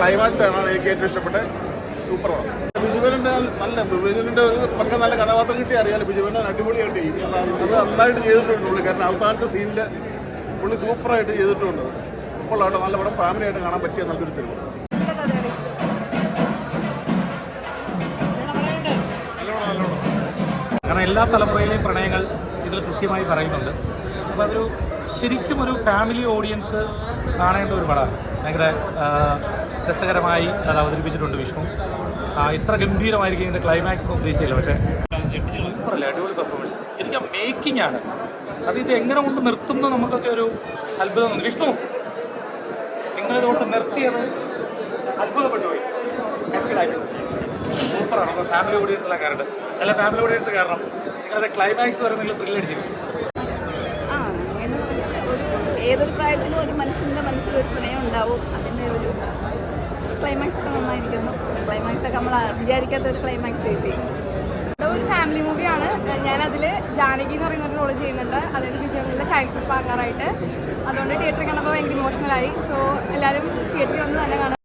Climax ആണ് എനിക്ക് ഏറ്റവും ഇഷ്ടപ്പെട്ട സൂപ്പറാണ്. ബിജുവിൻ്റെ ബിജുവിൻ്റെ ഒരു പക്ക നല്ല കഥാപാത്രം കിട്ടി അറിയാലോ. ബിജുവിൻ്റെ അടിപൊളിയായിട്ട് ചെയ്യും. അത് നന്നായിട്ട് ചെയ്തിട്ടുണ്ട് പുള്ളി. കാരണം അവസാനത്തെ സീനിൽ പുള്ളി സൂപ്പറായിട്ട് ചെയ്തിട്ടുണ്ട്. ഇപ്പോൾ അവിടെ നല്ല പടം ഫാമിലി ആയിട്ട് കാണാൻ പറ്റിയ നല്ലൊരു സിനിമ. കാരണം എല്ലാ തലമുറയിലെയും പ്രണയങ്ങൾ ഇതിൽ കൃത്യമായി പറയുന്നുണ്ട്. അപ്പോൾ അതൊരു ശരിക്കും ഒരു ഫാമിലി ഓഡിയൻസ് കാണേണ്ട ഒരു പടമാണ്. ഭയങ്കര രസകരമായി അത് അവതരിപ്പിച്ചിട്ടുണ്ട് വിഷ്ണു. ഇത്ര ഗംഭീരമായിരിക്കും ഇതിൻ്റെ ക്ലൈമാക്സ് എന്ന് ഉദ്ദേശിച്ചില്ല. പക്ഷേ സൂപ്പറല്ലേ, അടിപൊളി പെർഫോമൻസ്. എനിക്ക് ആ മേക്കിംഗ് ആണ് അത്. ഇത് എങ്ങനെ കൊണ്ട് നിർത്തുന്നു നമുക്കൊക്കെ ഒരു അത്ഭുതം. വിഷ്ണു നിങ്ങളിതുകൊണ്ട് നിർത്തിയത് അത്ഭുതപ്പെട്ടു പോയി. ക്ലൈമാക്സ് സൂപ്പറാണ്. അപ്പോൾ ഫാമിലി ഓഡിയൻസിലാണ് കാരണം എല്ലാ ഫാമിലി ഓഡിയൻസ് കാരണം നിങ്ങളുടെ ക്ലൈമാക്സ് വരെ നിങ്ങൾ ത്രില്ലടിച്ചിരിക്കും. ഏതൊരു പ്രായത്തിലും ഒരു മനുഷ്യൻ്റെ മനസ്സിലൊരു പ്രണയം ഉണ്ടാവും. അതിൻ്റെ ഒരു ക്ലൈമാക്സ് ഒക്കെ നന്നായിരിക്കുന്നു. ക്ലൈമാക്സ് ഒക്കെ നമ്മൾ വിചാരിക്കാത്ത ഒരു ക്ലൈമാക്സ് കിട്ടി. ഒരു ഫാമിലി മൂവിയാണ്. ഞാനതിൽ ജാനകി എന്ന് പറയുന്ന ഒരു റോൾ ചെയ്യുന്നുണ്ട്, അതായത് വിജയങ്ങളുടെ ചൈൽഡ്ഹുഡ് പാർട്ണറായിട്ട്. അതുകൊണ്ട് തിയേറ്ററിൽ കണ്ടപ്പോൾ ഭയങ്കര ഇമോഷണലായി. സോ എല്ലാവരും തിയേറ്ററിൽ വന്ന് തന്നെ കാണാം.